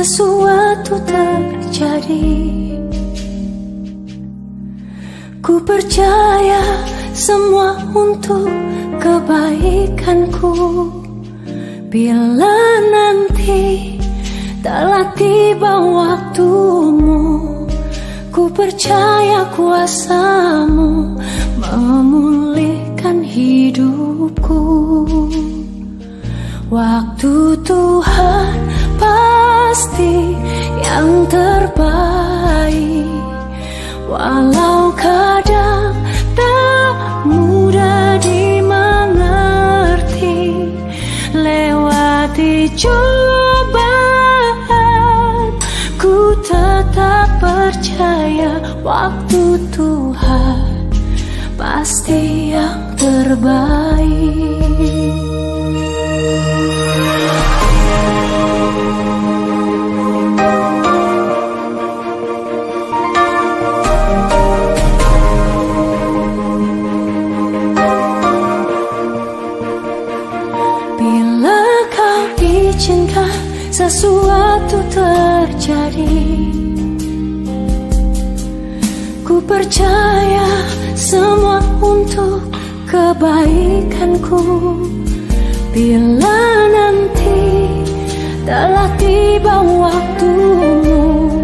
sesuatu terjadi. Ku percaya semua untuk kebaikanku. Bila nanti telah tiba waktumu, ku percaya kuasa-Mu memulihkan hidupku. Waktu Tuhan pasti yang terbaik, walau kadang tak mudah dimengerti. Lewati cobaan, ku tetap percaya waktu Tuhan pasti yang terbaik. Izinkan sesuatu terjadi. Ku percaya semua untuk kebaikanku. Bila nanti telah tiba waktumu,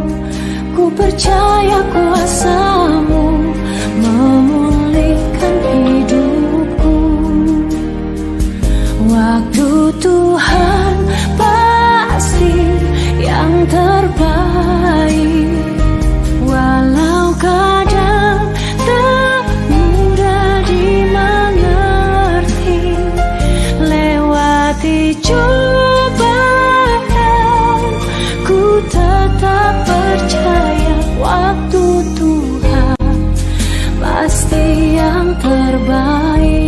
ku percaya kuasa-Mu memulihkan hidupku. Waktu Tuhan pasti yang terbaik, walau kadang tak mudah dimengerti. Lewati cobaan, ku tetap percaya waktu Tuhan pasti yang terbaik.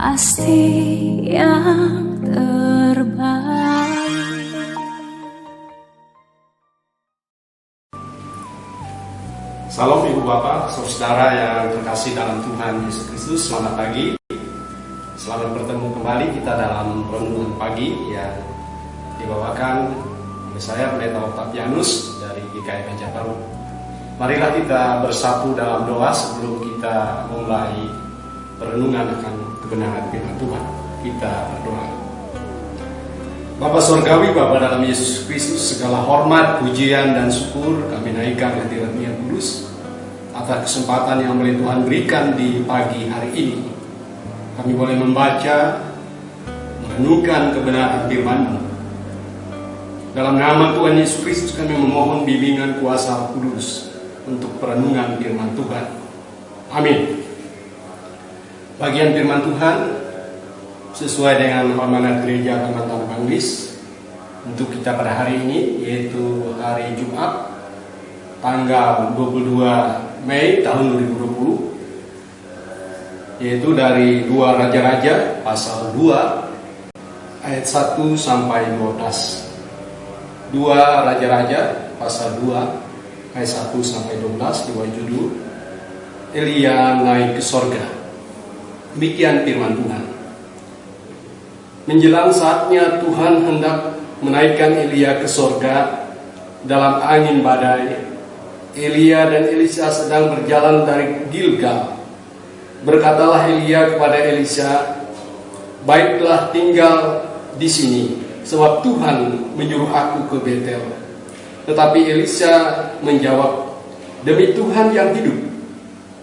Pasti yang terbaik. Salam Ibu Bapak, saudara yang terkasih dalam Tuhan Yesus Kristus. Selamat pagi. Selamat bertemu kembali kita dalam renungan pagi yang dibawakan oleh saya Pendeta Octavianus dari GKI Banjarbaru. Marilah kita bersatu dalam doa sebelum kita mulai perenungan akan kebenaran firman Tuhan. Kita berdoa. Bapa Surgawi, Bapa dalam Yesus Kristus, segala hormat, pujian, dan syukur kami naikkan hadirat Yang Kudus atas kesempatan yang boleh Tuhan berikan di pagi hari ini. Kami boleh membaca, merenungkan kebenaran firman-Mu. Dalam nama Tuhan Yesus Kristus kami memohon bimbingan kuasa Roh Kudus untuk perenungan firman Tuhan. Amin. Bagian firman Tuhan sesuai dengan amanat gereja Kematan Banglis untuk kita pada hari ini, yaitu hari Jumat tanggal 22 Mei tahun 2020, yaitu dari 2 Raja-Raja pasal 2 ayat 1 sampai 12. 2 Raja-Raja pasal 2 ayat 1 sampai 12 dua judul Elia naik ke sorga. Demikian firman Tuhan. Menjelang saatnya Tuhan hendak menaikkan Elia ke sorga dalam angin badai, Elia dan Elisa sedang berjalan dari Gilgal. Berkatalah Elia kepada Elisa, "Baiklah, tinggal di sini, sebab Tuhan menyuruh aku ke Betel." Tetapi Elisa menjawab, "Demi Tuhan yang hidup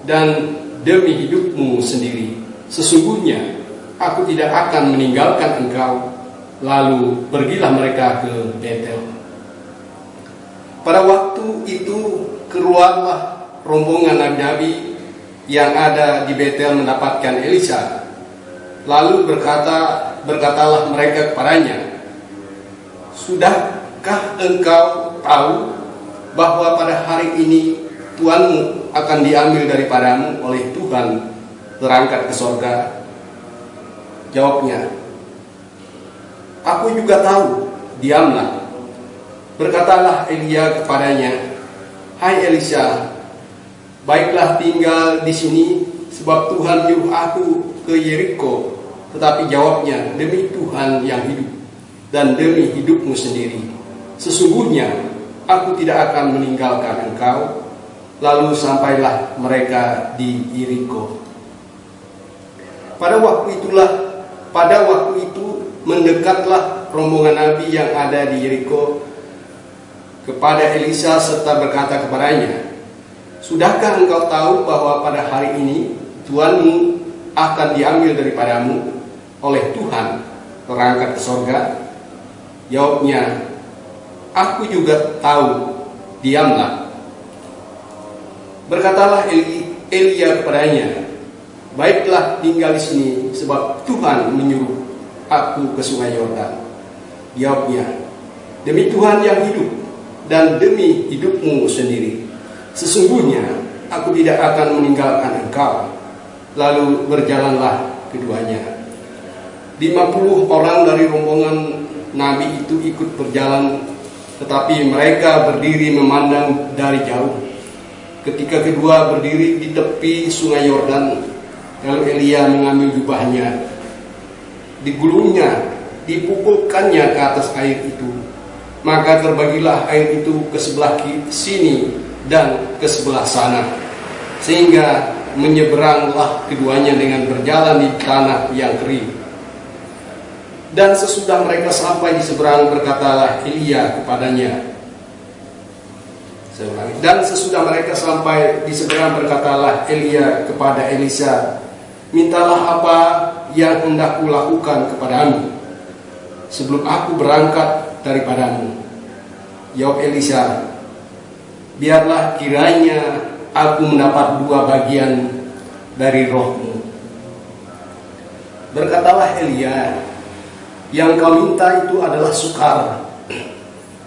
dan demi hidupmu sendiri, sesungguhnya aku tidak akan meninggalkan engkau." Lalu pergilah mereka ke Betel. Pada waktu itu keluarlah rombongan nabi-nabi yang ada di Betel mendapatkan Elisa. Lalu berkatalah mereka kepadanya, "Sudahkah engkau tahu bahwa pada hari ini Tuanmu akan diambil daripadamu oleh Tuhan, terangkat ke sorga?" Jawabnya, "Aku juga tahu, diamlah." Berkatalah Elia kepadanya, "Hai Elisa, baiklah tinggal di sini, sebab Tuhan menyuruh aku ke Yeriko." Tetapi jawabnya, "Demi Tuhan yang hidup dan demi hidupmu sendiri, sesungguhnya aku tidak akan meninggalkan engkau." Lalu sampailah mereka di Yeriko. Pada waktu itu mendekatlah rombongan nabi yang ada di Yeriko kepada Elisa serta berkata kepadanya, "Sudahkah engkau tahu bahwa pada hari ini Tuanmu akan diambil daripadamu oleh Tuhan, terangkat ke sorga?" Jawabnya, "Aku juga tahu, diamlah." Berkatalah Elia kepadanya, "Baiklah, tinggal di sini, sebab Tuhan menyuruh aku ke sungai Yordan." Jawabnya, "Demi Tuhan yang hidup dan demi hidupmu sendiri, sesungguhnya aku tidak akan meninggalkan engkau." Lalu berjalanlah keduanya. 50 orang dari rombongan nabi itu ikut berjalan, tetapi mereka berdiri memandang dari jauh. Ketika kedua berdiri di tepi sungai Yordan, lalu Elia mengambil jubahnya, digulungnya, dipukulkannya ke atas air itu. Maka terbagilah air itu ke sebelah sini dan ke sebelah sana, sehingga menyeberanglah keduanya dengan berjalan di tanah yang kering. Dan sesudah mereka sampai di seberang, berkatalah Elia kepadanya, dan sesudah mereka sampai di seberang, berkatalah Elia kepada Elisa, "Mintalah apa yang hendak kulakukan kepadamu sebelum aku berangkat daripadamu." Jawab Elisa, "Biarlah kiranya aku mendapat 2 bagian dari rohmu." Berkatalah Elia, "Yang kau minta itu adalah sukar.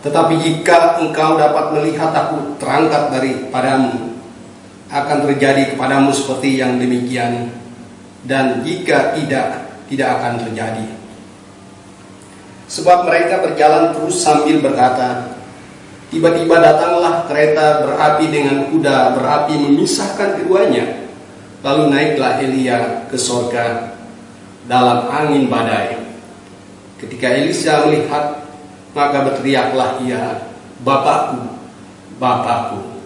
Tetapi jika engkau dapat melihat aku terangkat daripadamu, akan terjadi kepadamu seperti yang demikian. Dan jika tidak akan terjadi." Sebab mereka berjalan terus sambil berkata. Tiba-tiba datanglah kereta berapi dengan kuda berapi memisahkan keduanya. Lalu naiklah Elia ke sorga dalam angin badai. Ketika Elisa melihat, maka berteriaklah ia, "Bapakku, Bapakku!"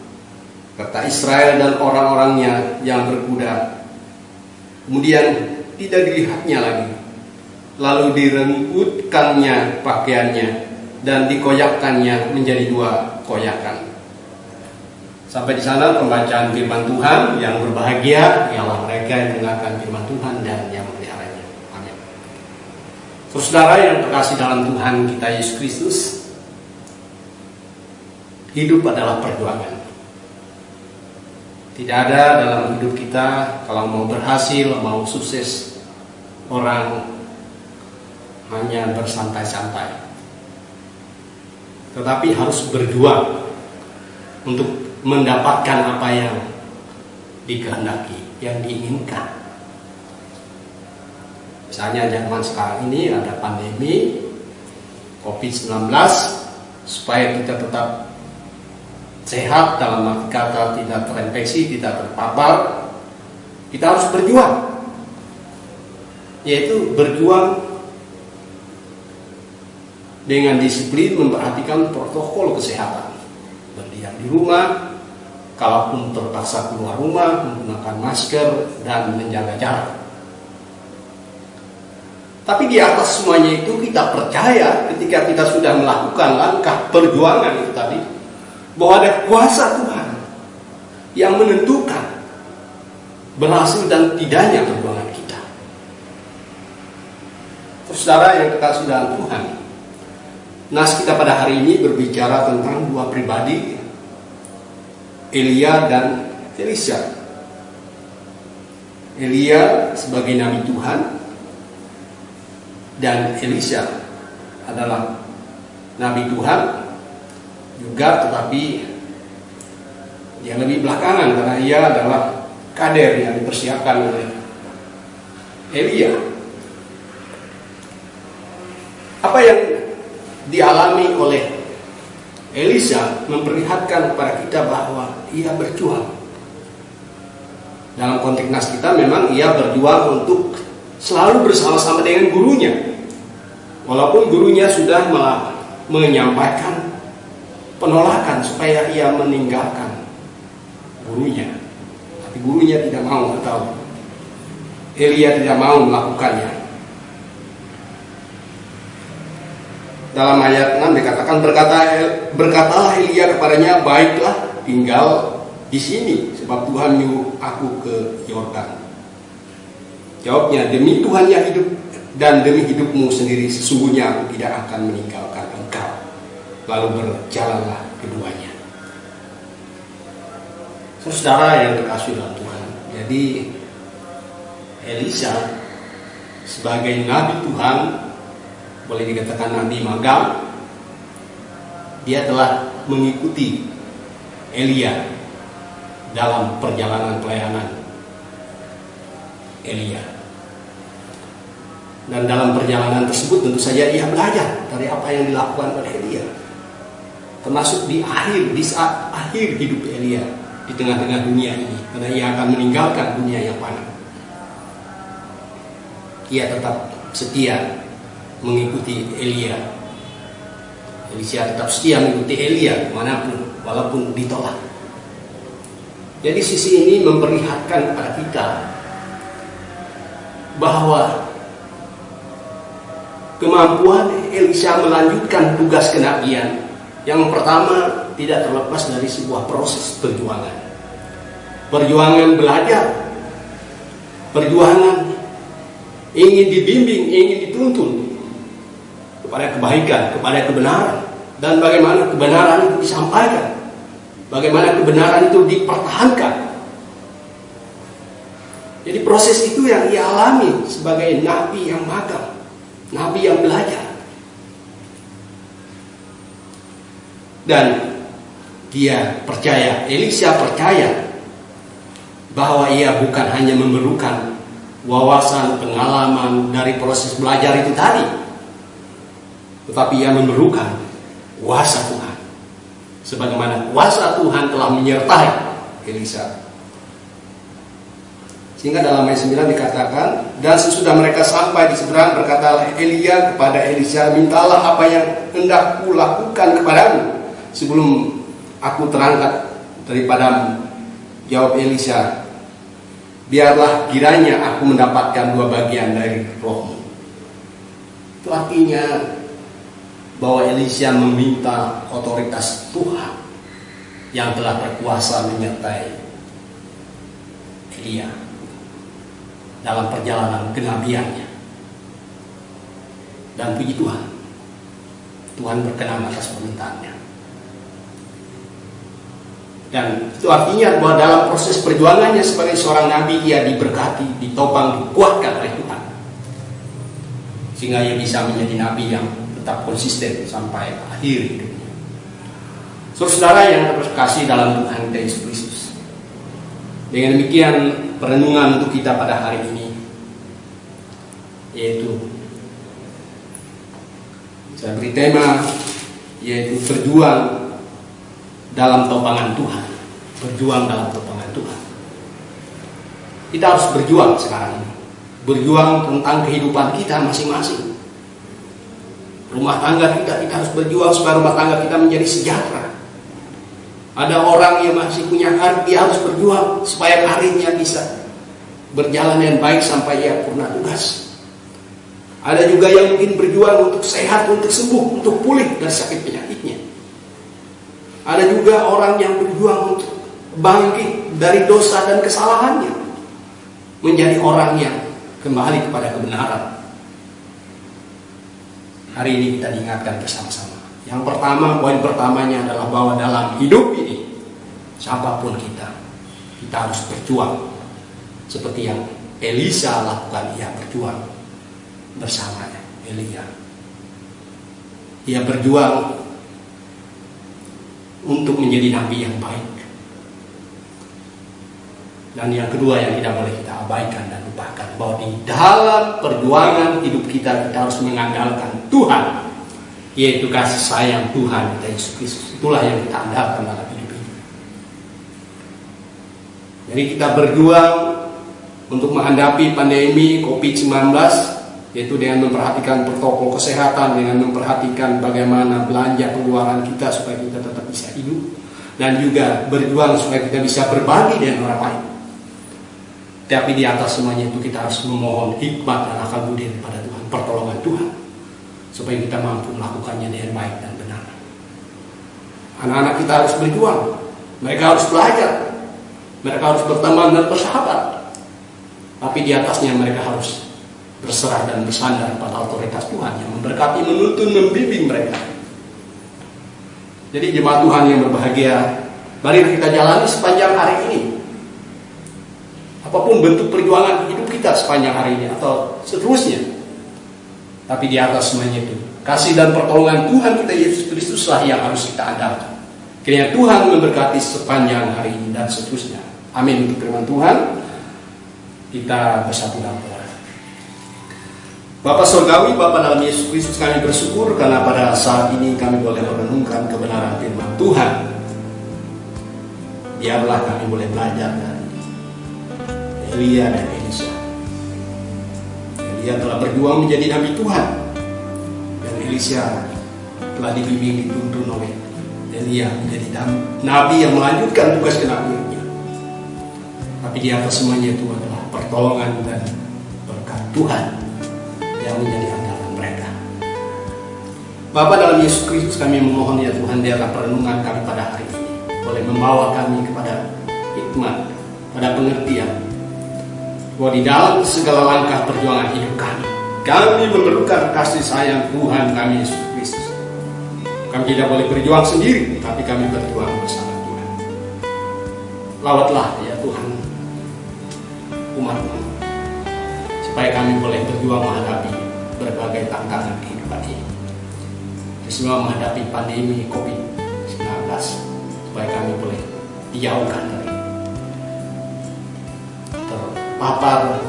kata Israel dan orang-orangnya yang berkuda. Kemudian tidak dilihatnya lagi. Lalu direngkutkannya pakaiannya dan dikoyakkannya menjadi 2 koyakan. Sampai di sana pembacaan firman Tuhan. Yang berbahagia ialah mereka yang mendengarkan firman Tuhan dan yang memeliharanya. Amin. Saudara yang terkasih dalam Tuhan kita Yesus Kristus, hidup adalah perjuangan. Tidak ada dalam hidup kita kalau mau berhasil, mau sukses, orang hanya bersantai-santai. Tetapi harus berjuang untuk mendapatkan apa yang dikehendaki, yang diinginkan. Misalnya zaman sekarang ini ada pandemi COVID-19, supaya kita tetap sehat, dalam arti kata tidak terinfeksi, tidak terpapar, kita harus berjuang, yaitu berjuang dengan disiplin, memperhatikan protokol kesehatan, berdiam di rumah, kalaupun terpaksa keluar rumah, menggunakan masker dan menjaga jarak. Tapi di atas semuanya itu kita percaya ketika kita sudah melakukan langkah perjuangan itu tadi, bahwa ada kuasa Tuhan yang menentukan berhasil dan tidaknya perjuangan kita. Saudara yang kekasih dalam Tuhan, nas kita pada hari ini berbicara tentang dua pribadi, Elia dan Elisha. Elia sebagai nabi Tuhan dan Elisha adalah nabi Tuhan juga, tetapi dia lebih belakangan karena ia adalah kader yang dipersiapkan oleh Elia. Apa yang dialami oleh Elisha memperlihatkan kepada kita bahwa ia berjuang. Dalam konteks nas kita memang ia berjuang untuk selalu bersama-sama dengan gurunya. Walaupun gurunya sudah menyampaikan penolakan supaya ia meninggalkan gurunya, tapi gurunya tidak mau, atau Elia tidak mau melakukannya. Dalam ayat 6 dikatakan, berkatalah Elia kepadanya, baiklah, tinggal di sini, sebab Tuhan nyuruh aku ke Yordan. Jawabnya, demi Tuhan yang hidup dan demi hidupmu sendiri, sesungguhnya aku tidak akan meninggalkan engkau. Lalu berjalanlah keduanya. Saudara yang dikasihi dalam Tuhan, jadi Elisha sebagai nabi Tuhan, boleh dikatakan nabi magang, dia telah mengikuti Elia dalam perjalanan pelayanan Elia. Dan dalam perjalanan tersebut tentu saja ia belajar dari apa yang dilakukan oleh Elia. Termasuk di saat akhir hidup Elia di tengah-tengah dunia ini, karena ia akan meninggalkan dunia yang fana. Ia tetap setia mengikuti Elia. Elisha tetap setia mengikuti Elia manapun, walaupun ditolak. Jadi sisi ini memperlihatkan kepada kita bahwa kemampuan Elisha melanjutkan tugas kenabian yang pertama tidak terlepas dari sebuah proses perjuangan. Perjuangan belajar, perjuangan ingin dibimbing, ingin dituntun kepada kebaikan, kepada kebenaran, dan bagaimana kebenaran itu disampaikan, bagaimana kebenaran itu dipertahankan. Jadi proses itu yang ia alami sebagai nabi yang magang, nabi yang belajar. Dan dia percaya, Elisha percaya bahwa ia bukan hanya memerlukan wawasan, pengalaman dari proses belajar itu tadi, tetapi ia memerlukan kuasa Tuhan. Sebagaimana kuasa Tuhan telah menyertai Elisha. Sehingga dalam ayat 9 dikatakan, dan sesudah mereka sampai di seberang, berkatalah Elia kepada Elisha, mintalah apa yang hendak kulakukan kepadamu sebelum aku terangkat daripadamu. Jawab Elisha, biarlah kiranya aku mendapatkan 2 bagian dari rohmu. Itu artinya bahwa Elisha meminta otoritas Tuhan yang telah berkuasa menyertai Elia dalam perjalanan kenabiannya. Dan puji Tuhan, Tuhan berkenan atas permintaannya. Dan itu artinya bahwa dalam proses perjuangannya sebagai seorang nabi, ia diberkati, ditopang, dikuatkan oleh Tuhan, sehingga ia bisa menjadi nabi yang tetap konsisten sampai akhir hidupnya. Saudara yang terkasih dalam Tuhan kita Yesus Kristus, dengan demikian perenungan untuk kita pada hari ini, yaitu saya beri tema, yaitu berjuang dalam topangan Tuhan. Berjuang dalam topangan Tuhan. Kita harus berjuang sekarang ini. Berjuang tentang kehidupan kita masing-masing. Rumah tangga kita harus berjuang supaya rumah tangga kita menjadi sejahtera. Ada orang yang masih punya karir, dia harus berjuang supaya karirnya bisa berjalan dengan baik sampai ia purna tugas. Ada juga yang mungkin berjuang untuk sehat, untuk sembuh, untuk pulih dari sakit penyakitnya. Ada juga orang yang berjuang untuk bangkit dari dosa dan kesalahannya, menjadi orang yang kembali kepada kebenaran. Hari ini kita diingatkan bersama-sama. Yang pertama, poin pertamanya adalah bahwa dalam hidup ini, siapapun kita harus berjuang. Seperti yang Elisa lakukan, ia berjuang bersama Elia. Ia berjuang untuk menjadi nabi yang baik. Dan yang kedua yang tidak boleh kita abaikan dan lupakan, bahwa di dalam perjuangan hidup kita harus mengandalkan Tuhan, yaitu kasih sayang Tuhan kita Yesus Kristus. Itulah yang kita andalkan dalam hidup ini. Jadi kita berjuang untuk menghadapi pandemi COVID-19, yaitu dengan memperhatikan protokol kesehatan, dengan memperhatikan bagaimana belanja pengeluaran kita supaya kita tetap bisa hidup, dan juga berjuang supaya kita bisa berbagi dengan orang lain. Tapi di atas semuanya itu kita harus memohon hikmat dan akal budi daripada Tuhan, pertolongan Tuhan, supaya kita mampu melakukannya dengan baik dan benar. Anak-anak kita harus berjuang, mereka harus belajar, mereka harus berteman dan bersahabat. Tapi di atasnya mereka harus berserah dan bersandar pada otoritas Tuhan yang memberkati, menuntun, membimbing mereka. Jadi jemaat Tuhan yang berbahagia, mari kita jalani sepanjang hari ini. Apapun bentuk perjuangan hidup kita sepanjang hari ini atau seterusnya, tapi di atas semuanya itu, kasih dan pertolongan Tuhan kita Yesus Kristuslah yang harus kita andalkan. Kiranya Tuhan memberkati sepanjang hari ini dan seterusnya. Amin. Untuk firman Tuhan, kita bersatu dalam doa. Bapak Surgawi, Bapak dalam Yesus Kristus, kami bersyukur karena pada saat ini kami boleh merenungkan kebenaran firman Tuhan. Biarlah kami boleh belajar dari Elia dan Elisa. Elia telah berjuang menjadi nabi Tuhan, dan Elisa telah dibimbing, dituntun oleh Elia menjadi nabi yang melanjutkan tugas kenabiannya. Tapi di atas semuanya itu adalah pertolongan dan berkat Tuhan yang menjadi andalan mereka. Bapa dalam Yesus Kristus, kami memohon ya Tuhan, biarlah perenungan kami pada hari ini boleh membawa kami kepada hikmat, pada pengertian, bahwa di dalam segala langkah perjuangan hidup kami memerlukan kasih sayang Tuhan kami Yesus Kristus. Kami tidak boleh berjuang sendiri, tapi kami berjuang bersama Tuhan. Lawatlah ya Tuhan umat-Mu, supaya kami boleh berjuang menghadapi berbagai tantangan kehidupan ini. Semua menghadapi pandemi COVID-19, supaya kami boleh dijauhkan dari terpapar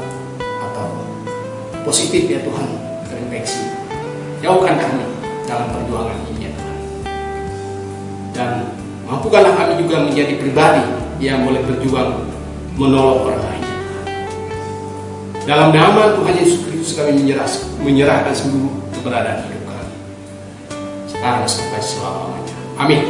atau positif ya Tuhan terinfeksi. Jauhkan kami dalam perjuangan ini ya Tuhan. Dan mampukanlah kami juga menjadi pribadi yang boleh berjuang menolong orang lain. Dalam nama Tuhan Yesus Kristus kami menyerahkan seluruh keberadaan hidup kami, sekarang sampai selama-lamanya. Amin.